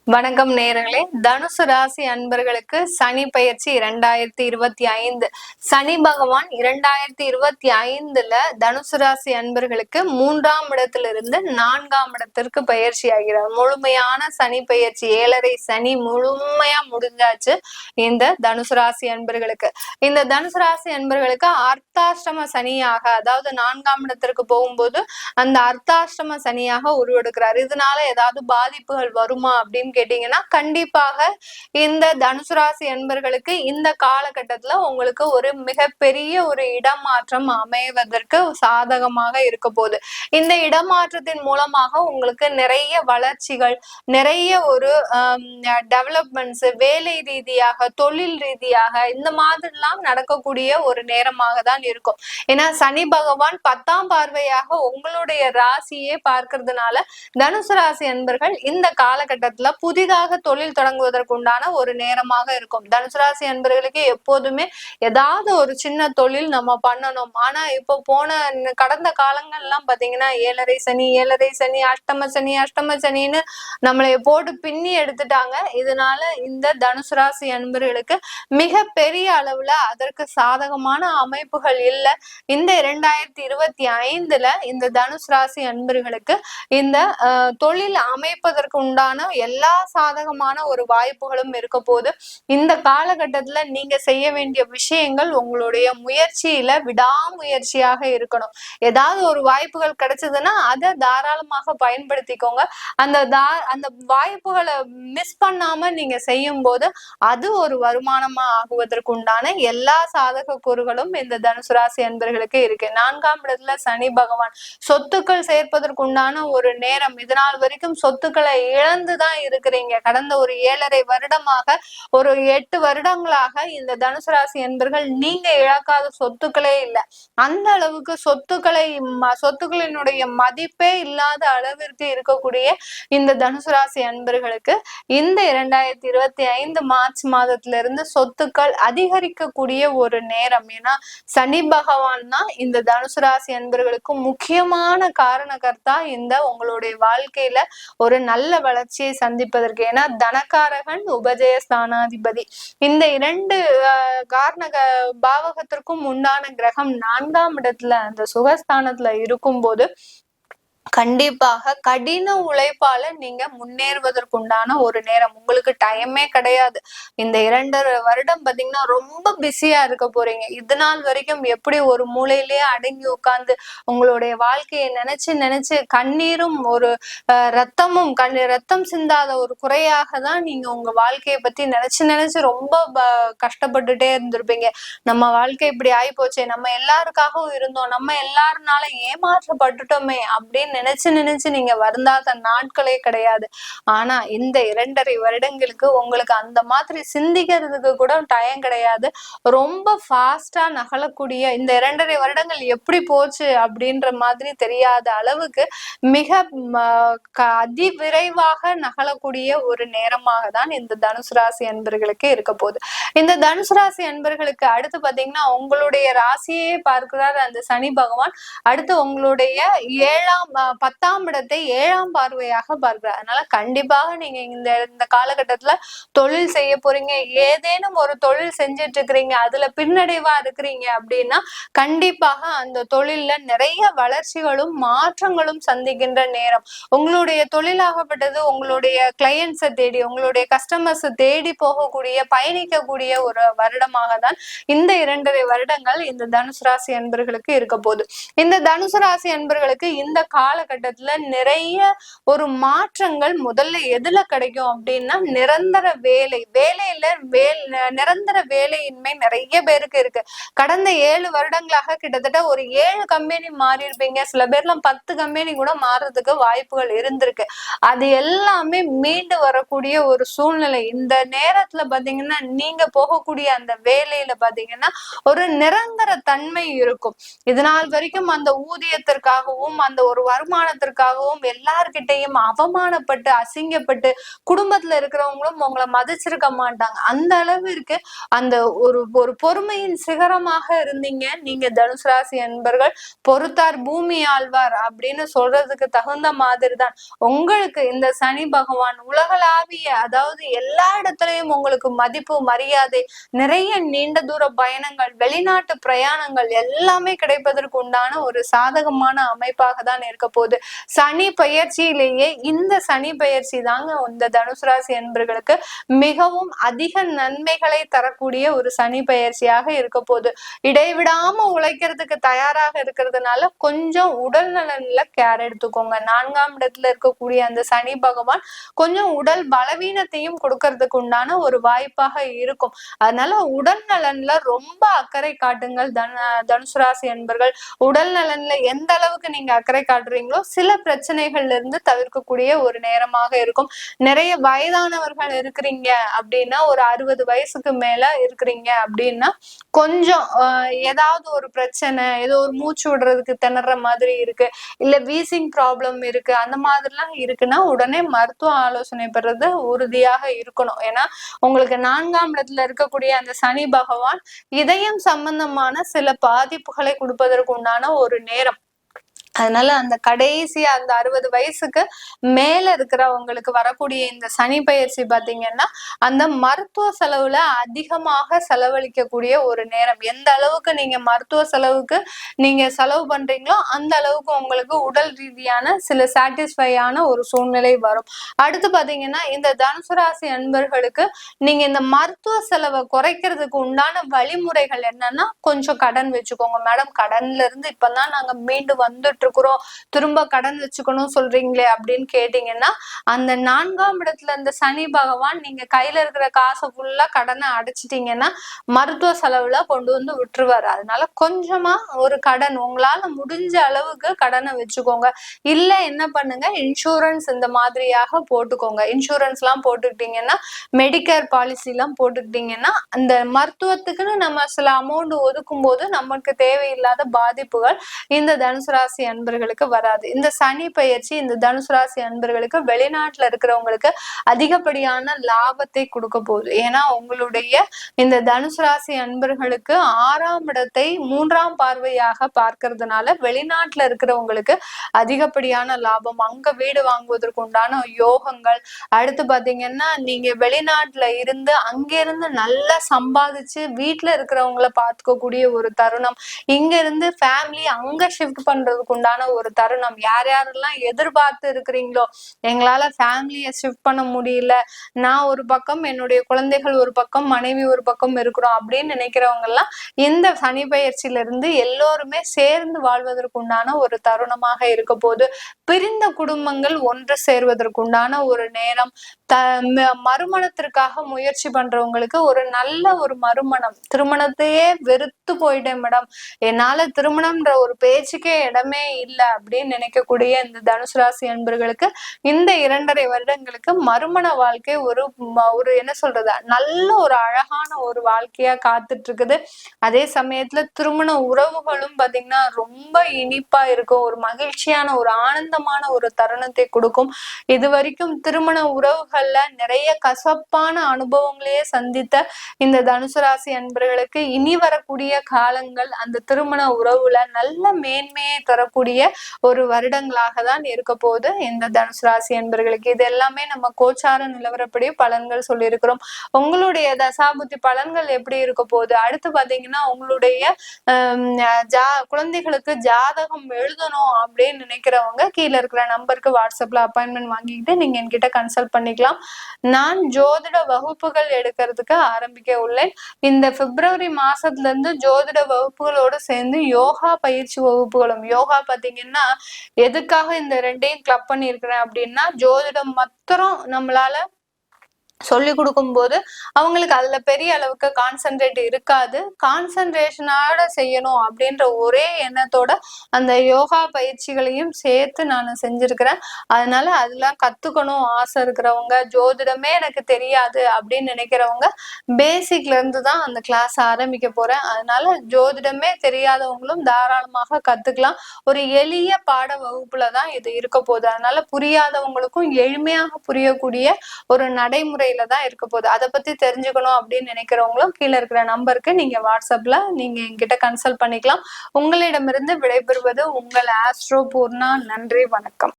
வணக்கம் நேயர்களே. தனுசு ராசி அன்பர்களுக்கு சனி பயிற்சி 2025. சனி பகவான் 2025ல தனுசு ராசி அன்பர்களுக்கு 3ஆம் இடத்திலிருந்து 4ஆம் இடத்திற்கு பயிற்சி ஆகிறார். முழுமையான சனி பயிற்சி, 7.5 சனி முழுமையா முடிஞ்சாச்சு இந்த தனுசு ராசி அன்பர்களுக்கு. இந்த தனுசு ராசி அன்பர்களுக்கு அர்த்தாஷ்டம சனியாக, அதாவது 4ஆம் இடத்திற்கு போகும்போது அந்த அர்த்தாஷ்டம சனியாக உருவெடுக்கிறார். இதனால ஏதாவது பாதிப்புகள் வருமா அப்படின்னு கேட்டீங்கன்னா, கண்டிப்பாக இந்த தனுசு ராசி அன்பர்களுக்கு இந்த காலகட்டத்துல உங்களுக்கு ஒரு மிகப்பெரிய ஒரு இடமாற்றம் அமைவதற்கு சாதகமாக இருக்க போகுது. இந்த இடமாற்றத்தின் மூலமாக உங்களுக்கு நிறைய வளர்ச்சிகள், நிறைய ஒரு டெவலப்மெண்ட்ஸ், வேலை ரீதியாக, தொழில் ரீதியாக இந்த மாதிரிலாம் நடக்கக்கூடிய ஒரு நேரமாக தான் இருக்கும். ஏன்னா சனி பகவான் 10ஆம் பார்வையாக உங்களுடைய ராசியே பார்க்கறதுனால தனுசு ராசி அன்பர்கள் இந்த காலகட்டத்துல புதிதாக தொழில் தொடங்குவதற்குண்டான ஒரு நேரமாக இருக்கும். தனுசு ராசி அன்பர்களுக்கு எப்போதுமே ஏதாவது ஒரு சின்ன தொழில் நம்ம பண்ணணும். ஆனா இப்போ கடந்த காலங்கள்லாம் பாத்தீங்கன்னா 7.5 சனி, அஷ்டம சனின்னு நம்மளை போட்டு பின்னி எடுத்துட்டாங்க. இதனால இந்த தனுசு ராசி அன்பர்களுக்கு மிக பெரிய அளவுல அதற்கு சாதகமான அமைப்புகள் இல்லை. இந்த 2025ல இந்த தனுசு ராசி அன்பர்களுக்கு இந்த தொழில் அமைப்பதற்கு உண்டான எல்லா சாதகமான ஒரு வாய்ப்புகளும் இருக்க போது. இந்த காலகட்டத்துல நீங்க செய்ய வேண்டிய விஷயங்கள் உங்களுடைய முயற்சியில விடாமுயற்சியாக இருக்கணும். ஏதாவது ஒரு வாய்ப்புகள் கிடைச்சதுன்னா அதை தாராளமாக பயன்படுத்திக்கோங்க. அந்த வாய்ப்புகளை மிஸ் பண்ணாம நீங்க செய்யும் போது அது ஒரு வருமானமா ஆகுவதற்குண்டான எல்லா சாதக கூறுகளும் இந்த தனுசு ராசி அன்பர்களுக்கு இருக்கு. 4ஆம் இடத்துல சனி பகவான் சொத்துக்கள் சேர்ப்பதற்குண்டான ஒரு நேரம். இதனால் வரைக்கும் சொத்துக்களை இழந்துதான் இருக்கிறீங்க. கடந்த ஒரு 7.5 வருடமாக, ஒரு 8 வருடங்களாக இந்த தனுசு ராசி என்பர்கள் நீங்க இழக்காத சொத்துக்களே இல்லை. அந்த அளவுக்கு சொத்துக்களினுடைய மதிப்பே இல்லாத அளவிற்கு இருக்கக்கூடிய இந்த தனுசு ராசி அன்பர்களுக்கு இந்த 2025 மார்ச் மாதத்திலிருந்து சொத்துக்கள் அதிகரிக்கக்கூடிய ஒரு நேரம். ஏன்னா சனி பகவான் தான் இந்த தனுசு ராசி அன்பர்களுக்கு முக்கியமான காரணகர்த்தா இந்த உங்களுடைய வாழ்க்கையில ஒரு நல்ல வளர்ச்சியை சந்திப்பதற்கு. ஏன்னா தனகாரகன், உபஜயஸ்தானாதிபதி, இந்த 2 பாவகத்திற்கும் உண்டான கிரகம் 4ஆம் இடத்துல அந்த சுகஸ்தானத்துல இருக்கும்போது கண்டிப்பாக கடின உழைப்பால நீங்க முன்னேறுவதற்குண்டான ஒரு நேரம். உங்களுக்கு டைமே கிடையாது. இந்த 2.5 வருடம் பாத்தீங்கன்னா ரொம்ப பிஸியா இருக்க போறீங்க. இது நாள் வரைக்கும் எப்படி ஒரு மூலையிலேயே அடங்கி உட்கார்ந்து உங்களுடைய வாழ்க்கையை நினைச்சு கண்ணீரும் ஒரு ரத்தம் சிந்தாத ஒரு குறையாக தான் நீங்க உங்க வாழ்க்கையை பத்தி நினைச்சு ரொம்ப கஷ்டப்பட்டுட்டே இருந்திருப்பீங்க. நம்ம வாழ்க்கை இப்படி ஆகி போச்சே, நம்ம எல்லாருக்காகவும் இருந்தோம், நம்ம எல்லாருனால ஏமாற்றப்பட்டுட்டோமே அப்படின்னு நினைச்சு நீங்க வருந்தாத நாட்களே கிடையாது. ஆனா இந்த 2.5 வருடங்களுக்கு உங்களுக்கு அந்த மாதிரி சிந்திக்கிறதுக்கு கூட டைம் கிடையாது. ரொம்ப ஃபாஸ்டா நகலக்கூடிய இந்த 2.5 வருடங்கள் எப்படி போச்சு அப்படின்ற மாதிரி தெரியாத அளவுக்கு மிக அதிவிரைவாக நகலக்கூடிய ஒரு நேரமாக தான் இந்த தனுசு ராசி அன்பர்களுக்கு இருக்க போகுது. இந்த தனுசு ராசி அன்பர்களுக்கு அடுத்து பாத்தீங்கன்னா உங்களுடைய ராசியே பார்க்கிறார் அந்த சனி பகவான். அடுத்து உங்களுடைய 10ஆம் இடத்தை 7ஆம் பார்வையாக பார்க்கிறார். அதனால கண்டிப்பாக நீங்க இந்த காலகட்டத்துல தொழில் செய்ய போறீங்க, ஏதேனும் ஒரு தொழில் செஞ்சுட்டு இருக்கிறீங்க, அதுல பின்னடைவா இருக்கிறீங்க அப்படின்னா கண்டிப்பாக அந்த தொழில்ல நிறைய வளர்ச்சிகளும் மாற்றங்களும் சந்திக்கின்ற நேரம். உங்களுடைய தொழிலாகப்பட்டது உங்களுடைய கிளையன்ஸை தேடி, உங்களுடைய கஸ்டமர்ஸ் தேடி போகக்கூடிய, பயணிக்கக்கூடிய ஒரு வருடமாக தான் இந்த 2.5 வருடங்கள் இந்த தனுசு ராசி அன்பர்களுக்கு இருக்க போகுது. இந்த தனுசு ராசி அன்பர்களுக்கு இந்த காலகட்டத்துல நிறைய ஒரு மாற்றங்கள் முதல்ல எதுல கிடைக்கும் அப்படின்னா நிரந்தர நிரந்தர வேலையின்மை நிறைய பேருக்கு இருக்கு. கடந்த 7 வருடங்களாக கிட்டத்தட்ட ஒரு 7 கம்பெனி மாறி இருப்பீங்க. சில பேர்லாம் 10 கம்பெனி கூட மாறுறதுக்கு வாய்ப்புகள் இருந்திருக்கு. அது எல்லாமே மீண்டு வரக்கூடிய ஒரு சூழ்நிலை. இந்த நேரத்துல பாத்தீங்கன்னா நீங்க போகக்கூடிய அந்த வேலையில பாத்தீங்கன்னா ஒரு நிரந்தர தன்மை இருக்கும். இதனால் வரைக்கும் அந்த ஊதியத்திற்காகவும் அந்த ஒரு வருமானத்திற்காகவும் எல்லார்கிட்டையும் அவமானப்பட்டு அசிங்கப்பட்டு குடும்பத்துல இருக்கிறவங்களும் உங்களை மதிச்சிருக்க மாட்டாங்க. அந்த அளவிற்கு அந்த ஒரு ஒரு பொறுமையின் சிகரமாக இருந்தீங்க நீங்க தனுசு ராசி அன்பர்கள். பொறுத்தார் பூமி ஆழ்வார் அப்படின்னு சொல்றதுக்கு தகுந்த மாதிரிதான் உங்களுக்கு இந்த சனி பகவான் உலகளாவிய, அதாவது எல்லா இடத்துலயும் உங்களுக்கு மதிப்பு மரியாதை, நிறைய நீண்ட தூர பயணங்கள், வெளிநாட்டு பிரயாணங்கள் எல்லாமே கிடைப்பதற்கு உண்டான ஒரு சாதகமான அமைப்பாக தான் இருக்க போகுது. சனி பயிற்சியிலேயே இந்த சனி பயிற்சி தாங்க இந்த தனுசு ராசி அன்பர்களுக்கு மிகவும் அதிக நன்மைகளை தரக்கூடிய ஒரு சனி பயிற்சியாக இருக்க போகுது. இடைவிடாம உழைக்கிறதுக்கு தயாராக இருக்கிறதுனால கொஞ்சம் உடல் நலன்ல கேர் எடுத்துக்கோங்க. 4ஆம் இடத்துல இருக்கக்கூடிய அந்த சனி பகவான் கொஞ்சம் உடல் பலவீனத்தையும் கொடுக்கறதுக்கு உண்டான ஒரு வாய்ப்பாக இருக்கும். அதனால உடல் நலன்ல ரொம்ப அக்கறை காட்டுங்கள் தனுசு ராசி அன்பர்கள். உடல் நலன்ல எந்த அளவுக்கு நீங்க அக்கறை காட்டுறீங்களோ சில பிரச்சனைகள்ல இருந்து தவிர்க்கக்கூடிய ஒரு நேரமாக இருக்கும். நிறைய வயதானவர்கள் இருக்கிறீங்க அப்படின்னா, ஒரு 60 வயசுக்கு மேல இருக்கிறீங்க அப்படின்னா கொஞ்சம் ஏதாவது ஒரு பிரச்சனை, ஏதோ ஒரு மூச்சு விடுறதுக்கு திணற மாதிரி இருக்கு, இல்ல வீசிங் ப்ராப்ளம் இருக்கு, அந்த மாதிரிலாம் இருக்குன்னா உடனே மருத்துவ ஆலோசனை பெறது உறுதியாக இருக்கணும். ஏன்னா உங்களுக்கு 4ஆம் இடத்துல இருக்கக்கூடிய அந்த சனி பகவான் இதயம் சம்பந்தமான சில பாதிப்புகளை கொடுப்பதற்கு உண்டான ஒரு நேரம். அதனால அந்த கடைசியா அந்த 60 வயசுக்கு மேல இருக்கிறவங்களுக்கு வரக்கூடிய இந்த சனி பயிற்சி பாத்தீங்கன்னா அந்த மருத்துவ செலவுல அதிகமாக செலவழிக்கக்கூடிய ஒரு நேரம். எந்த அளவுக்கு நீங்க மருத்துவ செலவுக்கு நீங்க செலவு பண்றீங்களோ அந்த அளவுக்கு உங்களுக்கு உடல் ரீதியான சில சாட்டிஸ்ஃபையான ஒரு சூழ்நிலை வரும். அடுத்து பாத்தீங்கன்னா இந்த தனுசு ராசி அன்பர்களுக்கு நீங்க இந்த மருத்துவ செலவை குறைக்கிறதுக்கு உண்டான வழிமுறைகள் என்னன்னா, கொஞ்சம் கடன் வச்சுக்கோங்க. மேடம் கடன்ல இருந்து இப்பதான் நாங்க மீண்டு வந்துட்டு இருக்கிறோம், திரும்ப கடன் வச்சுக்கணும் சொல்றீங்களே அப்படின்னு கேட்டீங்கன்னா, அந்த 4ஆம் இடத்துல இந்த சனி பகவான் நீங்க கையில இருக்கிற காசை ஃபுல்லா கடனை அடைச்சிட்டீங்கன்னா மருத்துவ செலவுல கொண்டு வந்து விட்டுருவாரு. அதனால கொஞ்சமா ஒரு கடன் உங்களால முடிஞ்ச அளவுக்கு கடனை வச்சுக்கோங்க. இல்ல என்ன பண்ணுங்க, இன்சூரன்ஸ் இந்த மாதிரியாக போட்டுக்கோங்க. இன்சூரன்ஸ் எல்லாம் போட்டுக்கிட்டீங்கன்னா, மெடிக்கேர் பாலிசி எல்லாம் போட்டுக்கிட்டீங்கன்னா அந்த மருத்துவத்துக்குன்னு நம்ம சில அமௌண்ட் ஒதுக்கும் போது நமக்கு தேவையில்லாத பாதிப்புகள் இந்த தனுசு ராசி அன்பர்களுக்கு வராது. இந்த சனி பயிற்சி இந்த தனுசு ராசி அன்பர்களுக்கு வெளிநாட்டுல இருக்கிறவங்களுக்கு அதிகப்படியான லாபத்தை கொடுக்க போகுது. ஏன்னா உங்களுடைய இந்த தனுசு ராசி அன்பர்களுக்கு 6ஆம் இடத்தை 3ஆம் பார்வையாக பார்க்கறதுனால வெளிநாட்டுல இருக்கிறவங்களுக்கு அதிகப்படியான லாபம், அங்க வீடு வாங்குவதற்கு உண்டான யோகங்கள். அடுத்து பாத்தீங்கன்னா நீங்க வெளிநாட்டுல இருந்து அங்கிருந்து நல்லா சம்பாதிச்சு வீட்டுல இருக்கிறவங்களை பார்த்துக்கக்கூடிய ஒரு தருணம், இங்க இருந்து ஃபேமிலி அங்க ஷிஃப்ட் பண்றதுக்கு உண்டான ஒரு தருணம். யார் யாரெல்லாம் எதிர்பார்த்து இருக்கிறீங்களோ எங்களால ஃபேமிலியை ஷிஃப்ட் பண்ண முடியல, நான் ஒரு பக்கம், என்னுடைய குழந்தைகள் ஒரு பக்கம், மனைவி ஒரு பக்கம் இருக்கிறோம் அப்படின்னு நினைக்கிறவங்க எல்லாம் இந்த சனி பயிற்சியில இருந்து எல்லோருமே சேர்ந்து வாழ்வதற்கு உண்டான ஒரு தருணமாக இருக்க போது. பிரிந்த குடும்பங்கள் ஒன்று சேர்வதற்கு உண்டான ஒரு நேரம். மறுமணத்திற்காக முயற்சி பண்றவங்களுக்கு ஒரு நல்ல ஒரு மறுமணம். திருமணத்தையே வெறுத்து போயிட்டேன் மேடம், என்னால திருமணம்ன்ற ஒரு பேச்சுக்கே இடமே இல்லை அப்படின்னு நினைக்கக்கூடிய இந்த தனுசு ராசி அன்பர்களுக்கு இந்த 2.5 வருடங்களுக்கு மறுமண வாழ்க்கை ஒரு என்ன சொல்றது, நல்ல ஒரு அழகான ஒரு வாழ்க்கையா காத்துட்டு இருக்குது. அதே சமயத்துல திருமண உறவுகளும் பாத்தீங்கன்னா ரொம்ப இனிப்பா இருக்கும், ஒரு மகிழ்ச்சியான ஒரு ஆனந்தமான ஒரு தருணத்தை கொடுக்கும். இது வரைக்கும் திருமண உறவுகள்ல நிறைய கசப்பான அனுபவங்களையே சந்தித்த இந்த தனுசு ராசி அன்பர்களுக்கு இனி வரக்கூடிய காலங்கள் அந்த திருமண உறவுல நல்ல மேன்மையை தரக்கூடிய ஒரு வருடங்களாக தான் இருக்க போது இந்த தனுசு ராசி அன்பர்களுக்கு. இது எல்லாமே நம்ம கோச்சார நிலவரப்படி பலன்கள் சொல்லியிருக்கிறோம். உங்களுடைய தசாபுத்தி பலன்கள் எப்படி இருக்க போகுது? அடுத்து பாத்தீங்கன்னா உங்களுடைய குழந்தைகளுக்கு ஜாதகம் எழுதணும் அப்படின்னு நினைக்கிறவங்க கீழே இருக்கிற நம்பருக்கு வாட்ஸ்அப்ல அப்பாயின்மெண்ட் வாங்கிக்கிட்டு நீங்க என்கிட்ட கன்சல்ட் பண்ணிக்கலாம். நான் ஜோதிட வகுப்புகள் எடுக்கிறதுக்கு ஆரம்பிக்க உள்ளேன். இந்த பிப்ரவரி மாசத்துல இருந்து ஜோதிட வகுப்புகளோடு சேர்ந்து யோகா பயிற்சி வகுப்புகளும். யோகா பாத்தீங்கன்னா எதுக்காக இந்த 2ஐயும் கிளப் பண்ணியிருக்கிறேன் அப்படின்னா, ஜோதிடம் மாத்திரம் நம்மளால சொல்லி கொடுக்கும்போது அவங்களுக்கு அதுல பெரிய அளவுக்கு கான்சென்ட்ரேட் இருக்காது. கான்சென்ட்ரேஷனோட செய்யணும் அப்படின்ற ஒரே எண்ணத்தோட அந்த யோகா பயிற்சிகளையும் சேர்த்து நான் செஞ்சிருக்கிறேன். அதனால அதெல்லாம் கத்துக்கணும் ஆசை இருக்கிறவங்க, ஜோதிடமே எனக்கு தெரியாது அப்படின்னு நினைக்கிறவங்க பேசிக்ல இருந்து தான் அந்த கிளாஸ் ஆரம்பிக்க போறேன். அதனால ஜோதிடமே தெரியாதவங்களும் தாராளமாக கத்துக்கலாம். ஒரு எளிய பாட வகுப்புல தான் இது இருக்க போகுது. அதனால புரியாதவங்களுக்கும் எளிமையாக புரியக்கூடிய ஒரு நடைமுறையில தான் இருக்க போகுது. அதை பத்தி தெரிஞ்சுக்கணும் அப்படின்னு நினைக்கிறவங்களும் கீழே இருக்கிற நம்பருக்கு நீங்க வாட்ஸ்அப்ல நீங்க என்கிட்ட கன்சல்ட் பண்ணிக்கலாம். உங்களிடமிருந்து விடைபெறுவது உங்கள் ஆஸ்ட்ரோ பூர்ணா. நன்றி, வணக்கம்.